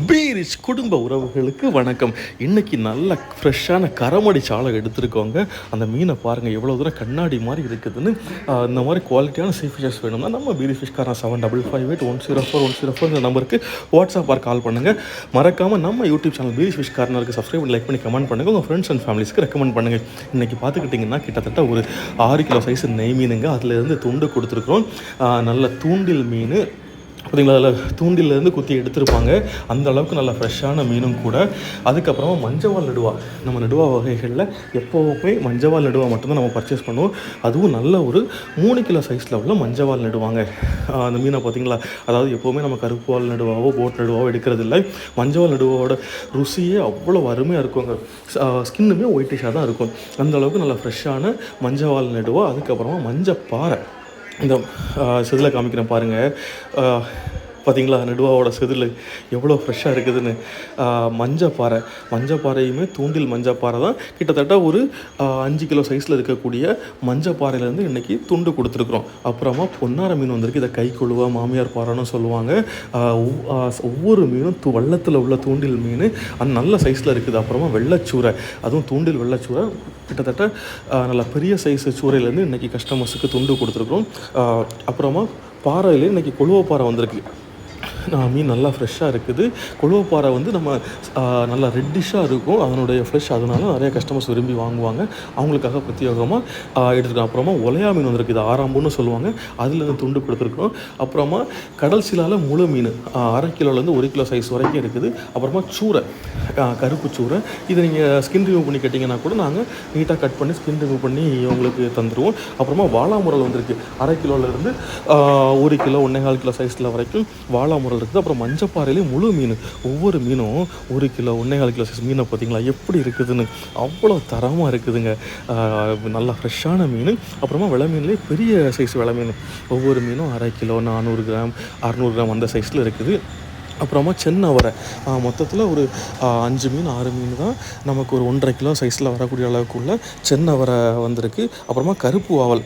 பீரிச் குடும்ப உறவுகளுக்கு வணக்கம். இன்றைக்கி நல்ல ஃப்ரெஷ்ஷான கரமடி சாலை எடுத்துருக்கோங்க. அந்த மீனை பாருங்கள் எவ்வளோ தூரம் கண்ணாடி மாதிரி இருக்குதுன்னு. இந்த மாதிரி குவாலிட்டியான சீ ஃபிஷஸ் வேணும்னா நம்ம பீரிச் ஃபிஷ்காரன் 7558104104 நம்பருக்கு வாட்ஸ்அப் ஆர் கால் பண்ணுங்கள். மறக்காமல் நம்ம யூடியூப் சேனல் பீரிச் ஃபிஷ்காரனருக்கு சப்ஸ்கிரைப் பண்ணி லைக் பண்ணி கமெண்ட் பண்ணுங்கள். உங்கள் ஃப்ரெண்ட்ஸ் அண்ட் ஃபேமிலிஸ்க்கு ரெக்கமெண்ட் பண்ணுங்கள். இன்றைக்கி பார்த்துக்கிட்டிங்கன்னா கிட்டத்தட்ட ஒரு 6 கிலோ சைஸ் நெய் மீனுங்க. அதிலேருந்து துண்டு கொடுத்துருக்குறோம். நல்ல தூண்டில் மீன் பார்த்தீங்களா, அதில் தூண்டிலேருந்து குத்தி எடுத்திருப்பாங்க. அந்த அளவுக்கு நல்ல ஃப்ரெஷ்ஷான மீனும் கூட. அதுக்கப்புறமா மஞ்சவால் நடுவா, நம்ம நடுவா வகைகளில் எப்போவுமே மஞ்சவால் நடுவா மட்டும்தான் நம்ம பர்ச்சேஸ் பண்ணுவோம். அதுவும் நல்ல ஒரு 3 கிலோ சைஸில் உள்ள மஞ்சவால் நடுவாங்க. அந்த மீனை பார்த்திங்களா, அதாவது எப்போவுமே நம்ம கருப்பு வால் நடுவாவோ போட் நடுவாவோ எடுக்கிறது இல்லை. மஞ்சவால் நடுவோட ருசியே அவ்வளோ அருமையாக இருக்குங்க. ஸ்கின்னுமே ஒயிட்டிஷாக தான் இருக்கும். அந்தளவுக்கு நல்ல ஃப்ரெஷ்ஷான மஞ்சவால் நடுவா. அதுக்கப்புறமா மஞ்சப்பாறை, இந்த செதில் காமிக்கிறேன் பாருங்கள். பார்த்திங்களா, நடுவாவோட செதில் எவ்வளோ ஃப்ரெஷ்ஷாக இருக்குதுன்னு. மஞ்சப்பாறையுமே தூண்டில் மஞ்சப்பாறை தான். கிட்டத்தட்ட ஒரு 5 கிலோ சைஸில் இருக்கக்கூடிய மஞ்சப்பாறையிலேருந்து இன்றைக்கி துண்டு கொடுத்துருக்குறோம். அப்புறமா பொன்னார மீன் வந்திருக்கு. இதை கைக்குழுவா மாமியார் பாறைன்னு சொல்லுவாங்க. ஒவ்வொரு மீனும் வெள்ளத்தில் உள்ள தூண்டில் மீன் அந்த நல்ல சைஸில் இருக்குது. அப்புறமா வெள்ளைச்சூரை, அதுவும் தூண்டில் வெள்ளைச்சூரை கிட்டத்தட்ட நல்ல பெரிய சைஸ் சூறையிலேருந்து இன்றைக்கி கஸ்டமர்ஸுக்கு துண்டு கொடுத்துருக்குறோம். அப்புறமா பாறையிலே இன்றைக்கி கொழுவப்பாறை வந்திருக்கு. மீன் நல்லா ஃப்ரெஷ்ஷாக இருக்குது. கொழுவப்பாறை வந்து நம்ம நல்லா ரெட்டிஷாக இருக்கும் அதனுடைய ஃப்ரெஷ். அதனால நிறைய கஸ்டமர்ஸ் விரும்பி வாங்குவாங்க. அவங்களுக்காக பிரத்யேகமாக எடுத்துருக்கோம். அப்புறமா ஒலையா மீன் வந்திருக்கு. இது ஆறாம்பூன்னு சொல்லுவாங்க. அதில் துண்டு கொடுத்துருக்கோம். அப்புறமா கடல் சீலாவில் முழு மீன் 1/2 கிலோலேருந்து 1 கிலோ சைஸ் வரைக்கும் இருக்குது. அப்புறமா சூரை, கருப்பு சூரை. இதை நீங்கள் ஸ்கின் ரிமூவ் பண்ணி கேட்டிங்கன்னா கூட நாங்கள் நீட்டாக கட் பண்ணி ஸ்கின் ரிமூவ் பண்ணி உங்களுக்கு தந்துடுவோம். அப்புறமா வாளாமுரல் வந்திருக்கு. 1/2 கிலோலேருந்து 1 கிலோ 1.25 கிலோ சைஸில் வரைக்கும் வாளாமுரல் இருக்குது. அப்புறம் மஞ்சப்பாறையிலே முழு மீன், ஒவ்வொரு மீனும் 1 கிலோ 1.25 கிலோ சைஸ் மீனை பார்த்தீங்களா எப்படி இருக்குதுன்னு. அவ்வளோ தரமாக இருக்குதுங்க. நல்லா ஃப்ரெஷ்ஷான மீன். அப்புறமா வெலை மீன்லேயே பெரிய சைஸ் வெலை மீன், ஒவ்வொரு மீனும் 1/2 கிலோ 400 கிராம் 600 கிராம் அந்த சைஸில் இருக்குது. அப்புறமா சென்னவரை, மொத்தத்தில் ஒரு 5 மீன் 6 மீன் தான் நமக்கு ஒரு 1.5 கிலோ சைஸில் வரக்கூடிய அளவுக்குள்ள சென்னவரை வந்திருக்கு. அப்புறமா கருப்பு வாவல்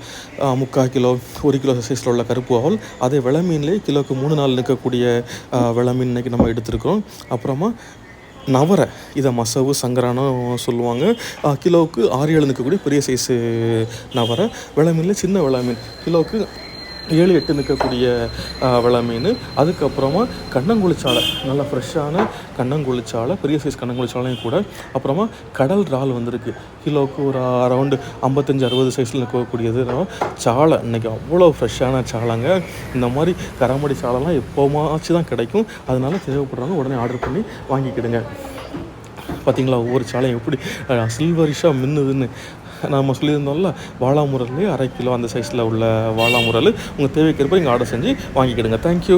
3/4 கிலோ 1 கிலோ சைஸில் உள்ள கருப்பு வாவல். அதே வெலை மீன்லேயே கிலோக்கு 3 நாள் நிற்கக்கூடிய வெலை மீன் இன்றைக்கி நம்ம எடுத்துருக்கிறோம். அப்புறமா நவரை, இதை மசவு சங்கரானோ சொல்லுவாங்க. கிலோவுக்கு 6-7 நிற்கக்கூடிய பெரிய சைஸு நவரை. வெலை மீனில் சின்ன வெலை மீன் கிலோவுக்கு 7-8 நிற்கக்கூடிய வெலை மீன். அதுக்கப்புறமா கண்ணங்குளிச்சாலை, நல்லா ஃப்ரெஷ்ஷான கண்ணங்குளிச்சாலை, பெரிய சைஸ் கண்ணங்குளிச்சாலையும் கூட. அப்புறமா கடல் இறால் வந்திருக்கு. கிலோவுக்கு ஒரு அரௌண்டு 55-60 சைஸில் நிற்கக்கூடியது சாலை. இன்றைக்கி அவ்வளோ ஃப்ரெஷ்ஷான சாலைங்க. இந்த மாதிரி கரமடி சாலைலாம் எப்போமாச்சு தான் கிடைக்கும். அதனால தேவைப்படுறவங்க உடனே ஆர்டர் பண்ணி வாங்கிக்கிடுங்க. பார்த்திங்களா, ஒவ்வொரு சாலையும் எப்படி சில்வரிஷாக மின்னுதுன்னு. நம்ம சொல்லியிருந்தோம்ல, வாளாமுரல்லே 1/2 கிலோ அந்த சைஸில் உள்ள வாளாமுரல். உங்கள் தேவைக்கேற்ப இங்கே ஆர்டர் செஞ்சு வாங்கிக்கிடுங்க. தேங்க்யூ.